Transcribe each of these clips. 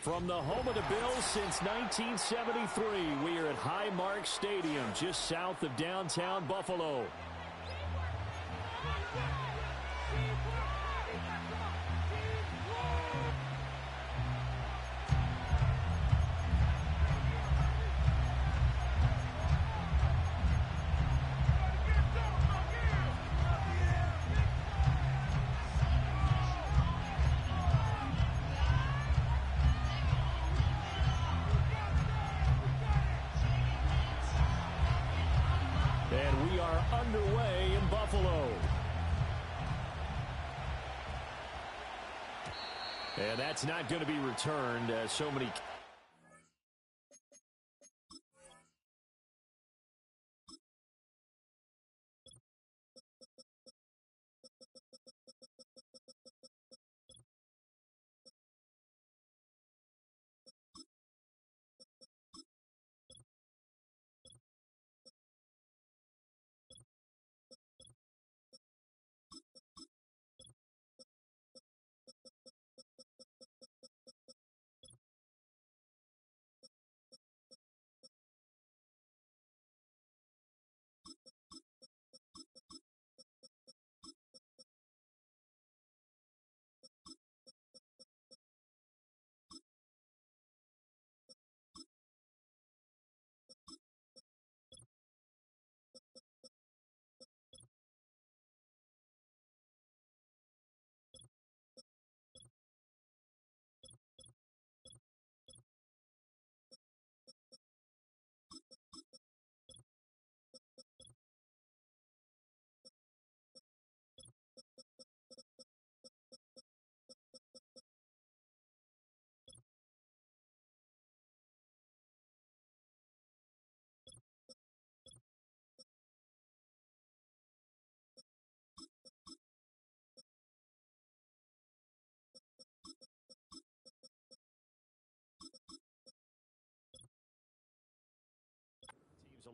From the home of the Bills since 1973, we are at Highmark Stadium, just south of downtown Buffalo. And we are underway in Buffalo. And that's not going to be returned. So many...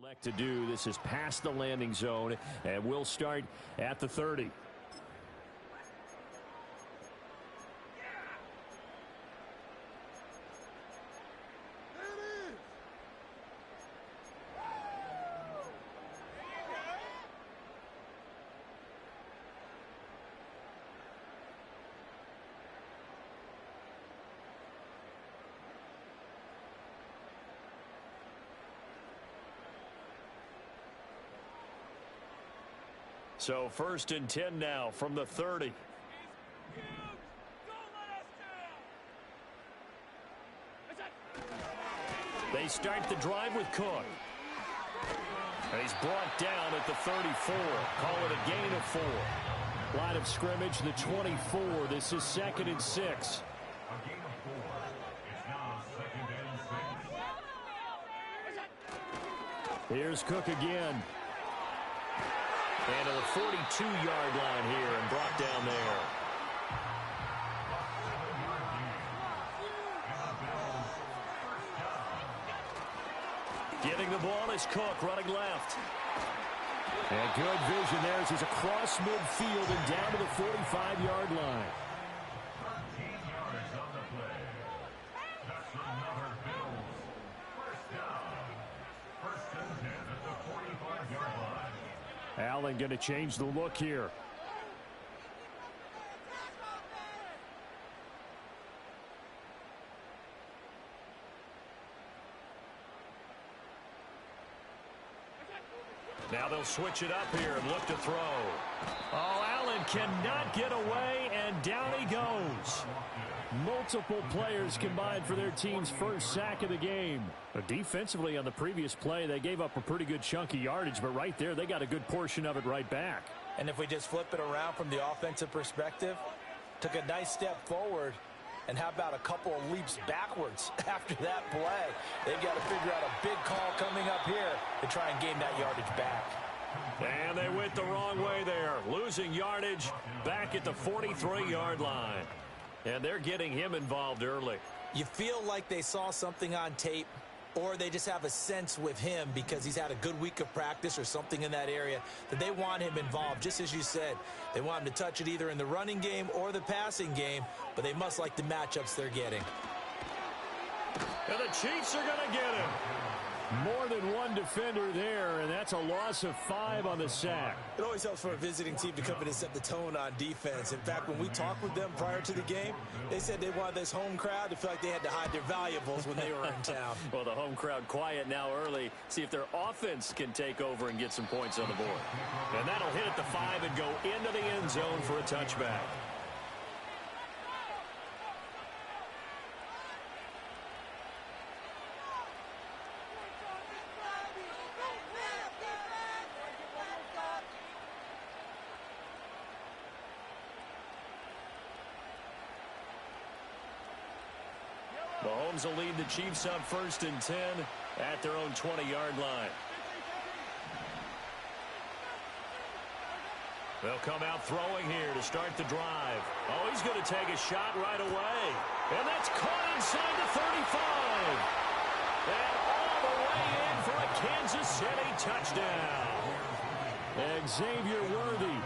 elect to do. This is past the landing zone, and we'll start at the 30. So 1st and 10 now from the 30. They start the drive with Cook. And he's brought down at the 34. Call it a gain of 4. Line of scrimmage, the 24. This is 2nd and 6. A gain of 4. It's now 2nd and 6. Here's Cook again. And to the 42-yard line here and brought down there. Getting the ball is Cook running left. And good vision there as he's across midfield and down to the 45-yard line. 13 yards on the play. That's another Bills. First down. 1st and 10 at the 45-yard line. Allen going to change the look here. Now they'll switch it up here and look to throw. Oh, Allen cannot get away, and down he goes. Multiple players combined for their team's first sack of the game. But defensively on the previous play, they gave up a pretty good chunk of yardage, but right there, they got a good portion of it right back. And if we just flip it around from the offensive perspective, took a nice step forward, and how about a couple of leaps backwards after that play? They've got to figure out a big call coming up here to try and gain that yardage back. And they went the wrong way there, losing yardage back at the 43-yard line. And they're getting him involved early. You feel like they saw something on tape, or they just have a sense with him because he's had a good week of practice or something in that area that they want him involved. Just as you said, they want him to touch it either in the running game or the passing game, but they must like the matchups they're getting. And the Chiefs are going to get him. More than one defender there, and that's a loss of 5 on the sack. It always helps for a visiting team to come in and set the tone on defense. In fact, when we talked with them prior to the game, they said they wanted this home crowd to feel like they had to hide their valuables when they were in town. Well, the home crowd quiet now early. See if their offense can take over and get some points on the board. And that'll hit at the 5 and go into the end zone for a touchback. Mahomes will lead the Chiefs up 1st and 10 at their own 20-yard line. They'll come out throwing here to start the drive. Oh, he's going to take a shot right away. And that's caught inside the 35. And all the way in for a Kansas City touchdown. Xavier Worthy,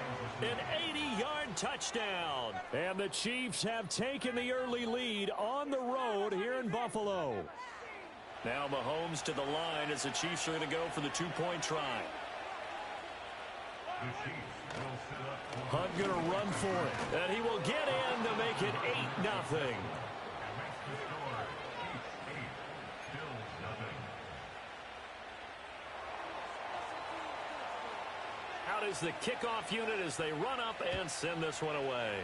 an 80-yard touchdown. And the Chiefs have taken the early lead on the road here in Buffalo. Now Mahomes to the line as the Chiefs are going to go for the 2-point try. Hunt going to run for it. And he will get in to make it 8-0. Out is the kickoff unit as they run up and send this one away.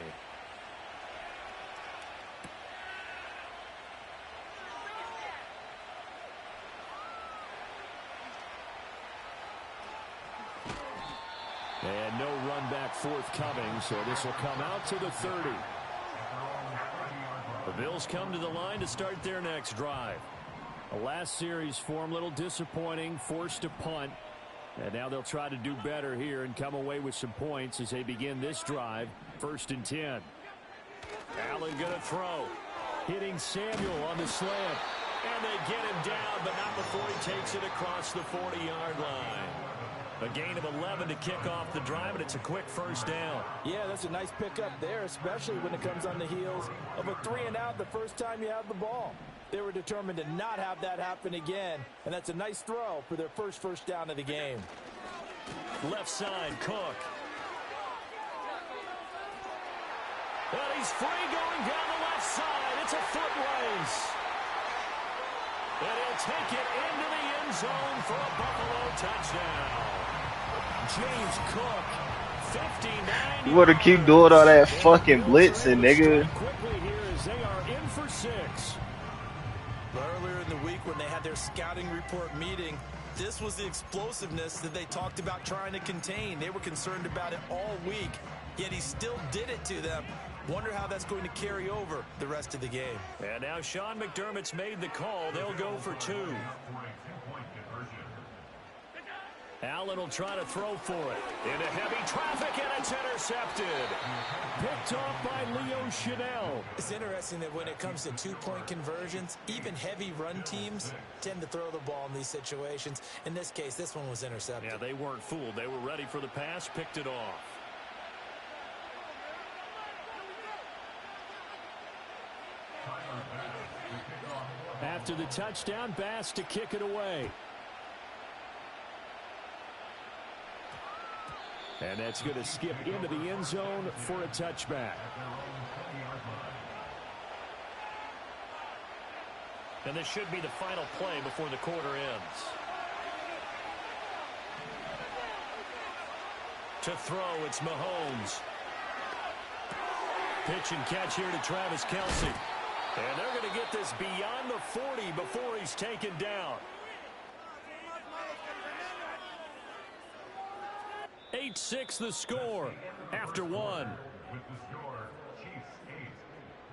And no run back forthcoming, so this will come out to the 30. The Bills come to the line to start their next drive. The last series for them, a little disappointing, forced to punt. And now they'll try to do better here and come away with some points as they begin this drive. 1st and 10. Allen going to throw. Hitting Samuel on the slant. And they get him down, but not before he takes it across the 40-yard line. A gain of 11 to kick off the drive, and it's a quick 1st down. Yeah, that's a nice pickup there, especially when it comes on the heels of a 3-and-out the first time you have the ball. They were determined to not have that happen again, and that's a nice throw for their first down of the game. Left side, Cook. And he's free going down the left side. It's a foot race. And he'll take it into the end zone for a Buffalo touchdown. James Cook, 59. You wanna keep doing all that fucking blitzing, nigga. Quickly here as they are in for 6. Earlier in the week when they had their scouting report meeting, this was the explosiveness that they talked about trying to contain. They were concerned about it all week, yet he still did it to them. Wonder how that's going to carry over the rest of the game. And now Sean McDermott's made the call. They'll go for 2. Allen will try to throw for it. Into heavy traffic, and it's intercepted. Picked off by Leo Chanel. It's interesting that when it comes to 2-point conversions, even heavy run teams tend to throw the ball in these situations. In this case, this one was intercepted. Yeah, they weren't fooled. They were ready for the pass, picked it off. After the touchdown, Bass to kick it away. And that's going to skip into the end zone for a touchback. And this should be the final play before the quarter ends. To throw, it's Mahomes. Pitch and catch here to Travis Kelce. And they're going to get this beyond the 40 before he's taken down. 8-6 the score after 1. With the score, Chiefs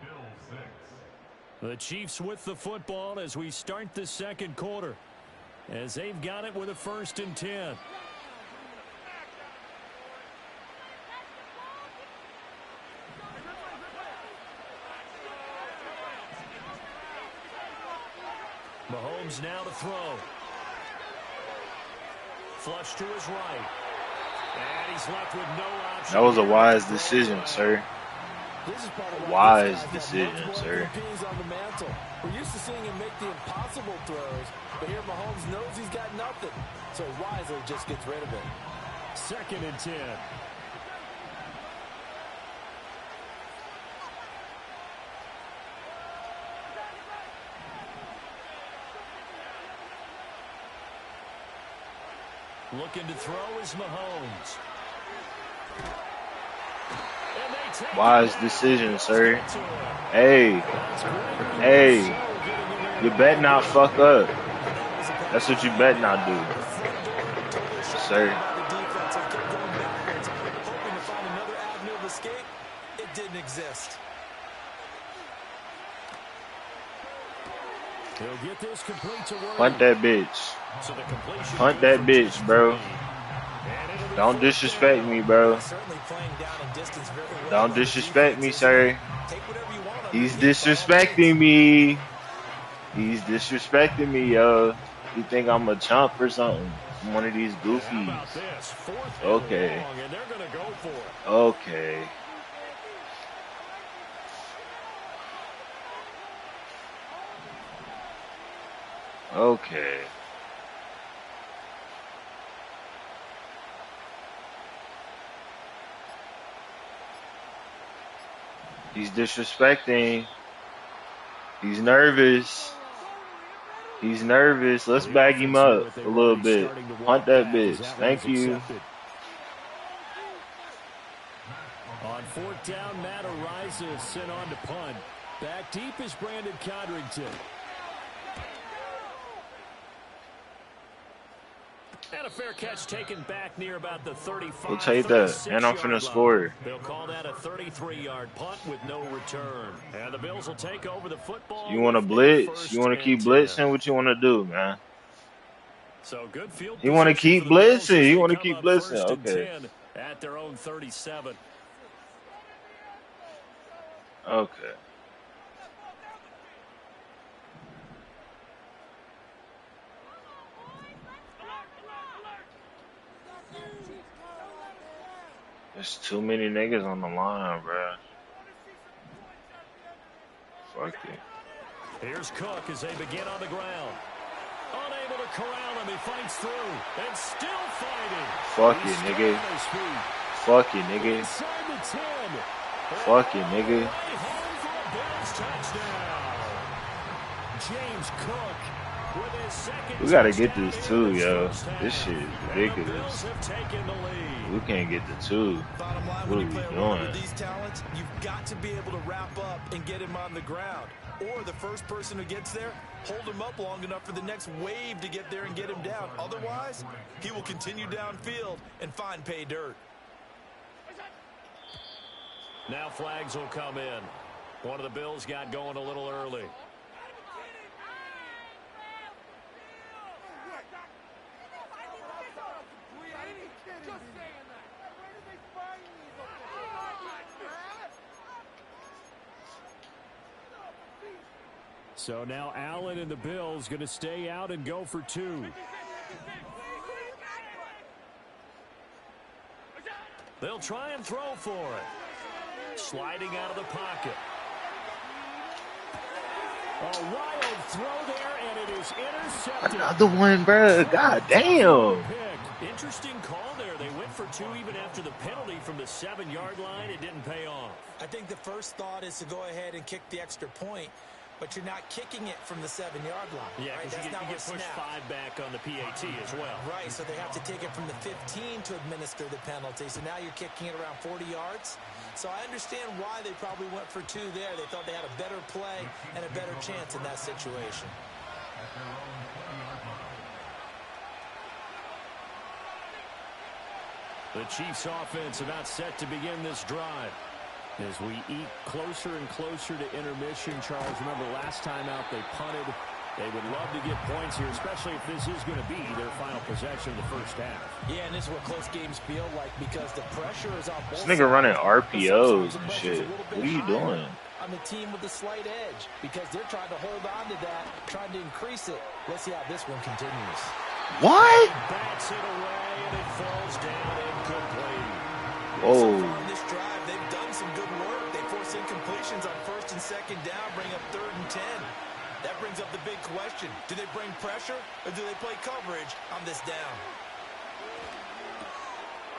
8, Bills 6. The Chiefs with the football as we start the second quarter, as they've got it with a 1st and 10. Mahomes now to throw. Flush to his right. And he's left with no option. That was a wise decision, sir. This is part of Wise decision, sir. On the mantle. We're used to seeing him make the impossible throws, but here Mahomes knows he's got nothing, so wisely just gets rid of it. 2nd and 10. Looking to throw is Mahomes. Wise decision, sir. Hey. You bet not fuck up. That's what you bet not do, sir. It didn't exist. He'll get this complete to work. Punt that bitch. Punt that bitch, bro. Don't disrespect me, bro. Don't disrespect me, sir. He's disrespecting me. He's disrespecting me, yo. You think I'm a chump or something? I'm one of these goofies. Okay. Okay. Okay. He's disrespecting. He's nervous. He's nervous. Let's bag him up a little bit. Punt that bitch. Thank you. On 4th down, Matt Ariza sent on to punt. Back deep is Brandon Codrington. And a fair catch taken back near about the 35. We'll take that, and I'm finna score. They'll call that a 33-yard punt with no return. And the Bills will take over the football. You want to blitz? You want to keep blitzing? What you want to do, man? So good field. You want to keep blitzing? You want to keep blitzing? Okay. At their own 37. Okay. There's too many niggas on the line, bro. Fuck it. Here's Cook as they begin on the ground. Unable to corral him. He fights through and still fighting. Fuck it, nigga. Fuck it, nigga. Fuck it, nigga. James Cook with his second. We gotta get this too, yo. This shit is ridiculous. We can't get the 2. What are we doing? With these talents, you've got to be able to wrap up and get him on the ground. Or the first person who gets there, hold him up long enough for the next wave to get there and get him down. Otherwise, he will continue downfield and find pay dirt. Now flags will come in. One of the Bills got going a little early. So now Allen and the Bills going to stay out and go for 2. They'll try and throw for it. Sliding out of the pocket. A wild throw there, and it is intercepted. Another one, bro. God damn. Interesting call there. They went for 2 even after the penalty from the 7-yard line. It didn't pay off. I think the first thought is to go ahead and kick the extra point, but you're not kicking it from the 7-yard line. Yeah, right? That's you get pushed 5 back on the PAT as well. Right, so they have to take it from the 15 to administer the penalty. So now you're kicking it around 40 yards. So I understand why they probably went for 2 there. They thought they had a better play and a better chance in that situation. The Chiefs offense about set to begin this drive. As we eat closer and closer to intermission, Charles, remember last time out they punted. They would love to get points here, especially if this is going to be their final possession of the first half. Yeah, and this is what close games feel like because the pressure is on both sides. This nigga running RPOs and shit. What are you doing? On the team with the slight edge because they're trying to hold on to that, trying to increase it. Let's see how this one continues. What? Bats it away and it falls down incomplete. Whoa. So far on this drive, they've done some good work. They force second down, bring up 3rd and 10. That brings up the big question. Do they bring pressure or do they play coverage on this down?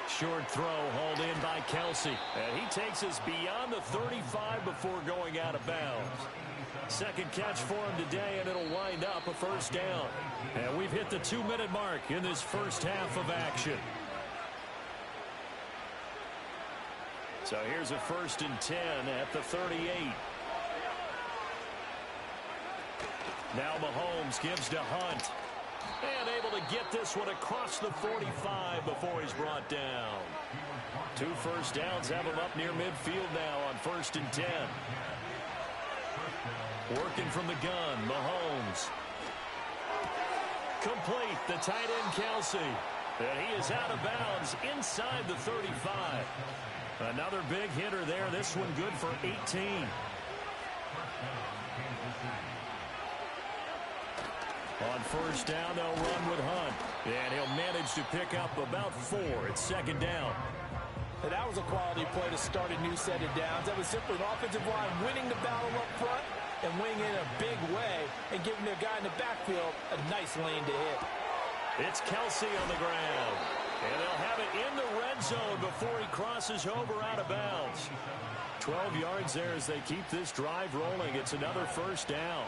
Short throw hauled in by Kelsey. And he takes us beyond the 35 before going out of bounds. Second catch for him today, and it'll wind up a first down. And we've hit the 2-minute mark in this first half of action. So here's a 1st and 10 at the 38. Now Mahomes gives to Hunt. And able to get this one across the 45 before he's brought down. 2 first downs have him up near midfield now on 1st and 10. Working from the gun, Mahomes. Complete, the tight end Kelsey. And he is out of bounds inside the 35. Another big hitter there. This one good for 18. On 1st down, they'll run with Hunt. And he'll manage to pick up about 4 at 2nd down. And that was a quality play to start a new set of downs. That was simply an offensive line winning the battle up front and winning in a big way and giving their guy in the backfield a nice lane to hit. It's Kelsey on the ground. And they'll have it in the red zone before he crosses over out of bounds. 12 yards there as they keep this drive rolling. It's another 1st down.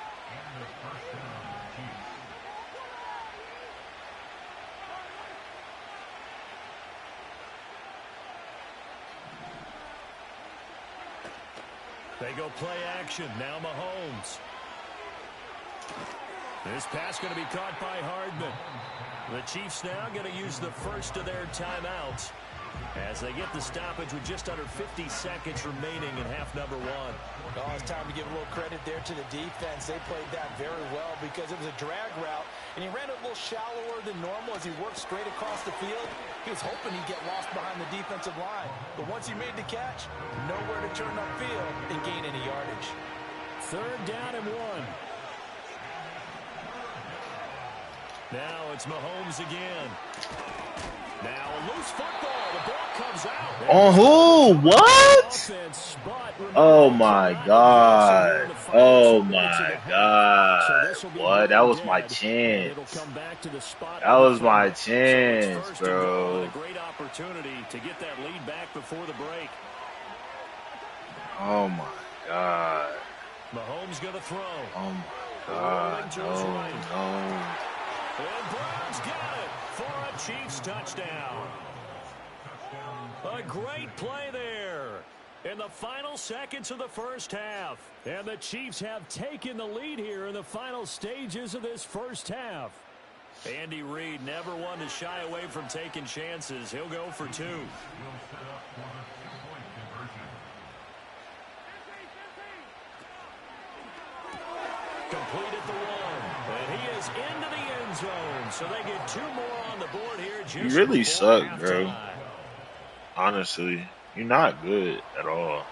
They go play action. Now Mahomes. This pass going to be caught by Hardman. The Chiefs now going to use the first of their timeouts as they get the stoppage with just under 50 seconds remaining in half number 1. Oh, it's time to give a little credit there to the defense. They played that very well because it was a drag route, and he ran it a little shallower than normal as he worked straight across the field. He was hoping he'd get lost behind the defensive line, but once he made the catch, nowhere to turn upfield and gain any yardage. 3rd down and 1. Now it's Mahomes again. Now a loose football. The ball comes out. On who? What? Oh my God. Oh my God. What? That was my chance. That was my chance, bro. Great opportunity to get that lead back before the break. Oh my God. Mahomes going to throw. Oh my God. No. And Brown's got it for a Chiefs touchdown. A great play there in the final seconds of the first half. And the Chiefs have taken the lead here in the final stages of this first half. Andy Reid never one to shy away from taking chances. He'll go for 2. Completed the 1. And he is into the end zone. So they get 2 more on the board here. You really suck, bro. Honestly, you're not good at all.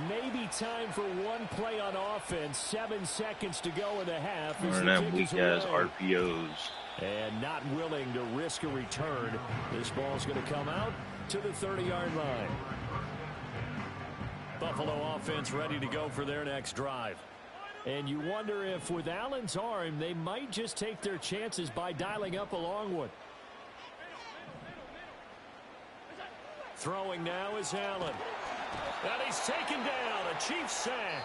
Maybe time for one play on offense. 7 seconds to go in the half. Or them weak-ass RPOs. And not willing to risk a return. This ball's going to come out to the 30-yard line. Buffalo offense ready to go for their next drive. And you wonder if with Allen's arm, they might just take their chances by dialing up a long one. Throwing now is Allen. And he's taken down, a Chiefs sack.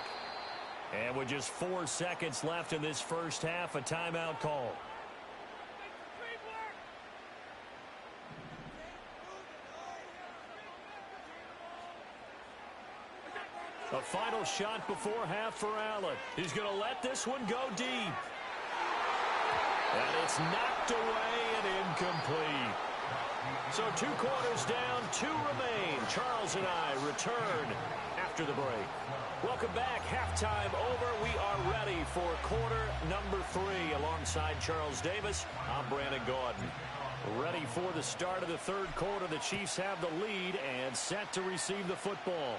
And with just 4 seconds left in this first half, a timeout call. A final shot before half for Allen. He's going to let this one go deep. And it's knocked away and incomplete. So 2 quarters down, 2 remain. Charles and I return after the break. Welcome back. Halftime over. We are ready for quarter number 3. Alongside Charles Davis, I'm Brandon Gaudin. Ready for the start of the 3rd quarter. The Chiefs have the lead and set to receive the football.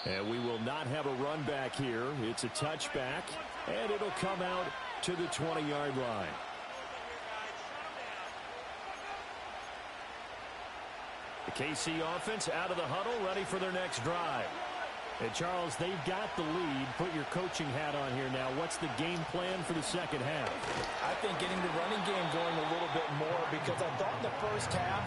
And we will not have a run back here. It's a touchback, and it'll come out to the 20-yard line. The KC offense out of the huddle, ready for their next drive. And Charles, they've got the lead. Put your coaching hat on here now. What's the game plan for the second half? I think getting the running game going a little bit more, because I thought in the first half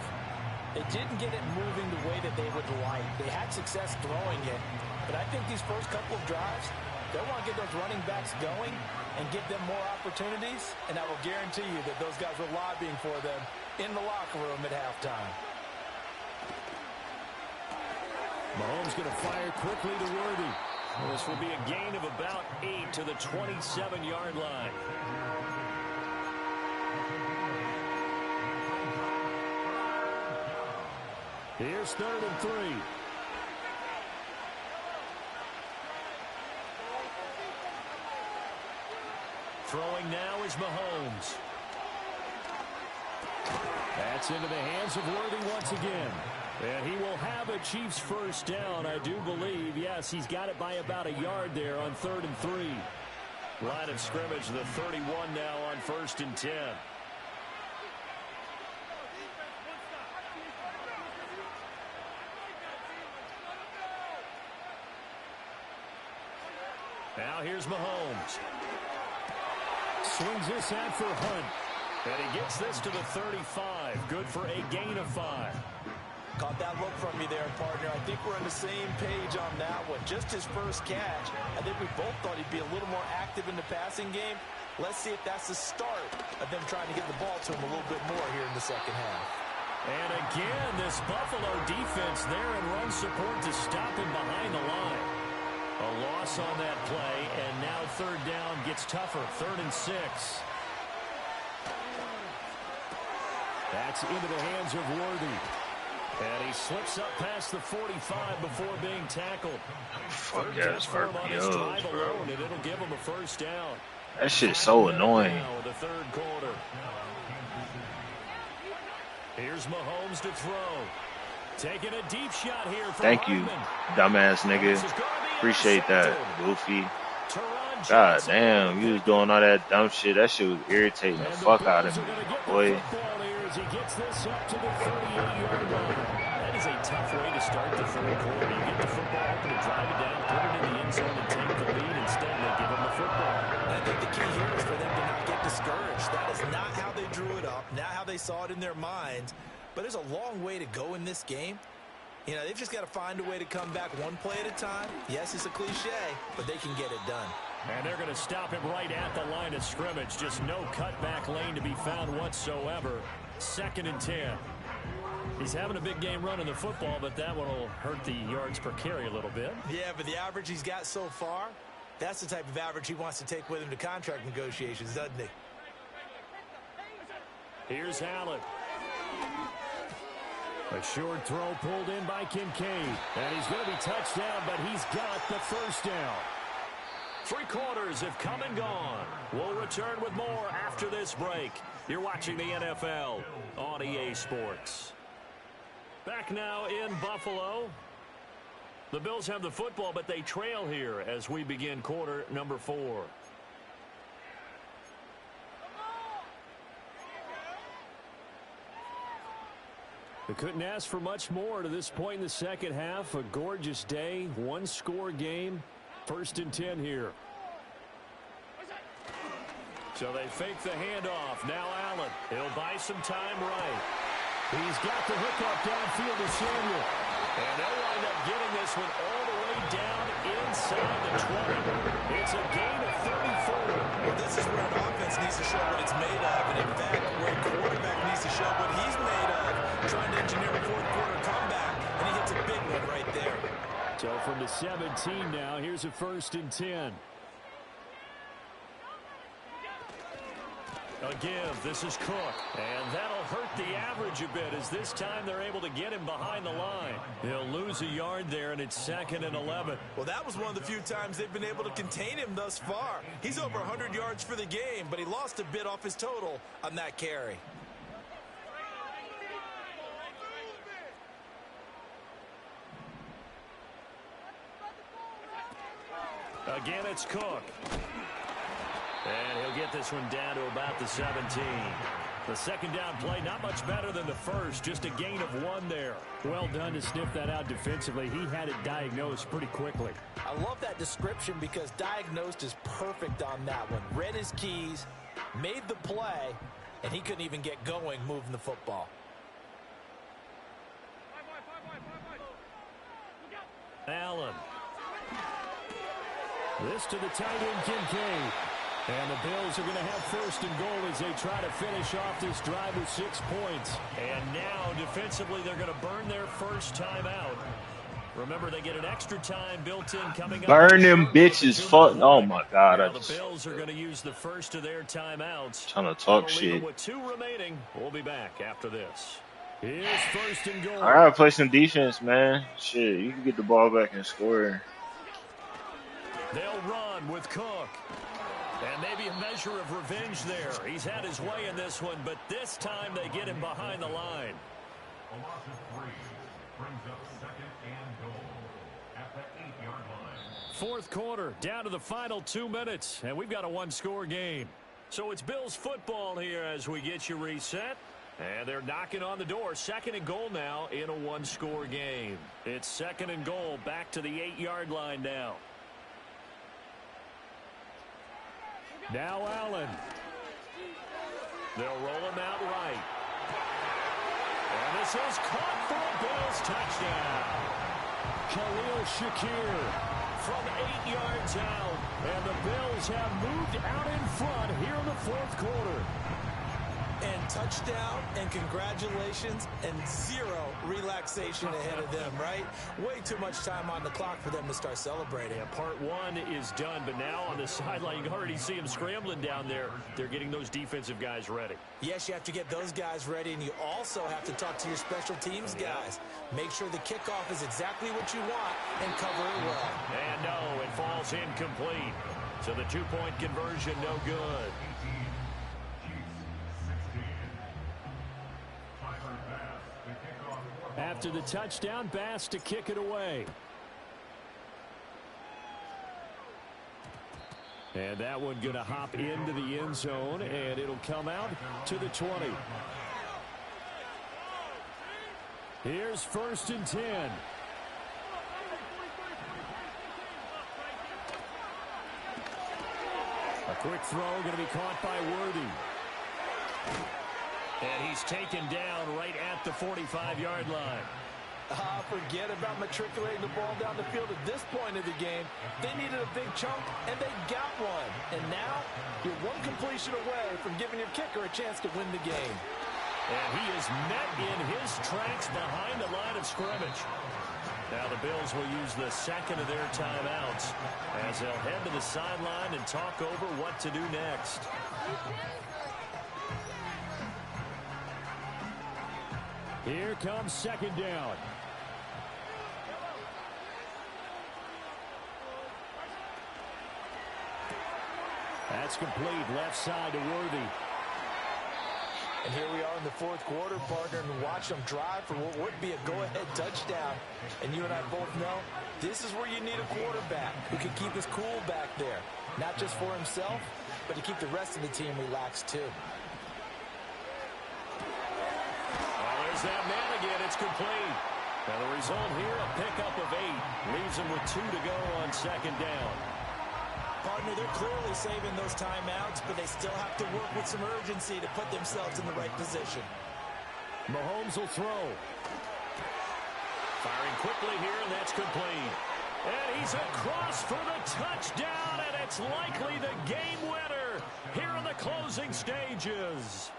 they didn't get it moving the way that they would like. They had success throwing it, but I think these first couple of drives, they want to get those running backs going and give them more opportunities, and I will guarantee you that those guys were lobbying for them in the locker room at halftime. Mahomes going to fire quickly to Worthy. This will be a gain of about 8 to the 27-yard line. Here's 3rd and 3. Throwing now is Mahomes. That's into the hands of Worthy once again. And he will have a Chiefs first down, I do believe. Yes, he's got it by about a yard there on 3rd and 3. Line of scrimmage, the 31 now on 1st and 10. Now here's Mahomes. Swings this out for Hunt. And he gets this to the 35. Good for a gain of 5. Caught that look from me there, partner. I think we're on the same page on that one. Just his first catch. I think we both thought he'd be a little more active in the passing game. Let's see if that's the start of them trying to get the ball to him a little bit more here in the second half. And again, this Buffalo defense there in run support to stop him behind the line. A loss on that play, and now 3rd down gets tougher. 3rd and 6. That's into the hands of Worthy. And he slips up past the 45 before being tackled. Fuck yeah, ass RPOs, bro. And it'll give him a first down. That shit's so annoying. The 3rd quarter. Here's Mahomes to throw. Taking a deep shot here. Thank you, dumbass nigga. Appreciate that, Goofy. God damn, you was doing all that dumb shit. That shit was irritating the fuck out of me, boy. He gets this up to the 38-yard line. That is a tough way to start the 3rd quarter. You get the football up and drive it down, put it in the end zone, and take the lead. Instead, they give him the football. And I think the key here is for them to not get discouraged. That is not how they drew it up, not how they saw it in their minds. But there's a long way to go in this game. You know, they've just got to find a way to come back one play at a time. Yes, it's a cliche, but they can get it done. And they're going to stop him right at the line of scrimmage. Just no cutback lane to be found whatsoever. 2nd and 10. He's having a big game running the football, but that one will hurt the yards per carry a little bit. Yeah, but the average he's got so far, that's the type of average he wants to take with him to contract negotiations, doesn't he? Here's Allen. A short throw pulled in by Kincaid. And he's going to be touched down, but he's got the first down. 3 quarters have come and gone. We'll return with more after this break. You're watching the NFL on EA Sports. Back now in Buffalo. The Bills have the football, but they trail here as we begin quarter number 4. We couldn't ask for much more to this point in the second half. A gorgeous day, 1-score game. 1st and 10 here. So they fake the handoff. Now Allen. He'll buy some time right. He's got the hookup downfield to Samuel. And they'll wind up getting this one all the way down inside the 20. It's a gain of 34. Well, this is where an offense needs to show what it's made of. And in fact, where a quarterback needs to show what he's made of. Trying to engineer a 4th quarter comeback. And he hits a big one right there. So from the 17 now, here's a 1st and 10. A give. This is Cook. And that'll hurt the average a bit as this time they're able to get him behind the line. He'll lose a yard there, and it's 2nd and 11. Well, that was one of the few times they've been able to contain him thus far. He's over 100 yards for the game, but he lost a bit off his total on that carry. Again, it's Cook. And he'll get this one down to about the 17. The second down play, not much better than the first, just a gain of 1 there. Well done to sniff that out defensively. He had it diagnosed pretty quickly. I love that description because diagnosed is perfect on that one. Read his keys, made the play, and he couldn't even get going moving the football. Allen. This to the tight end, Kincaid. And the Bills are going to have first and goal as they try to finish off this drive with 6 points. And now, defensively, they're going to burn their first timeout. Remember, they get an extra time built in coming up. Burn them bitches. Fuck. Oh, my God. The Bills are going to use the first of their timeouts. Trying to talk shit. With 2 remaining, we'll be back after this. Here's first and goal. I got to play some defense, man. Shit, you can get the ball back and score. They'll run with Cook. And maybe a measure of revenge there. He's had his way in this one, but this time they get him behind the line. A loss of 3 brings up second and goal at the 8-yard line. Fourth quarter, down to the final 2 minutes, and we've got a 1-score game. So it's Bills football here as we get you reset. And they're knocking on the door. Second and goal now in a 1-score game. It's second and goal back to the 8-yard line now. Now Allen. They'll roll him out right. And this is caught for a Bills touchdown. Khalil Shakir from 8 yards out. And the Bills have moved out in front here in the fourth quarter. And touchdown, and congratulations, and 0 relaxation ahead of them, right? Way too much time on the clock for them to start celebrating. Yeah, part 1 is done, but now on the sideline, you can already see them scrambling down there. They're getting those defensive guys ready. Yes, you have to get those guys ready, and you also have to talk to your special teams guys. Make sure the kickoff is exactly what you want and cover it well. And no, it falls incomplete. So the 2-point conversion, no good. After the touchdown, Bass to kick it away. And that one going to hop into the end zone, and it'll come out to the 20. Here's first and 10. A quick throw going to be caught by Worthy. And he's taken down right at the 45-yard line. Forget about matriculating the ball down the field at this point of the game. They needed a big chunk, and they got one. And now, you're one completion away from giving your kicker a chance to win the game. And he is met in his tracks behind the line of scrimmage. Now the Bills will use the second of their timeouts as they'll head to the sideline and talk over what to do next. Here comes second down. That's complete. Left side to Worthy. And here we are in the fourth quarter, partner, and watch them drive for what would be a go-ahead touchdown. And you and I both know this is where you need a quarterback who can keep his cool back there. Not just for himself, but to keep the rest of the team relaxed too. There's that man again. It's complete. Now the result here, a pickup of 8. Leaves them with 2 to go on second down. Partner, they're clearly saving those timeouts, but they still have to work with some urgency to put themselves in the right position. Mahomes will throw. Firing quickly here, and that's complete. And he's across for the touchdown, and it's likely the game winner here in the closing stages.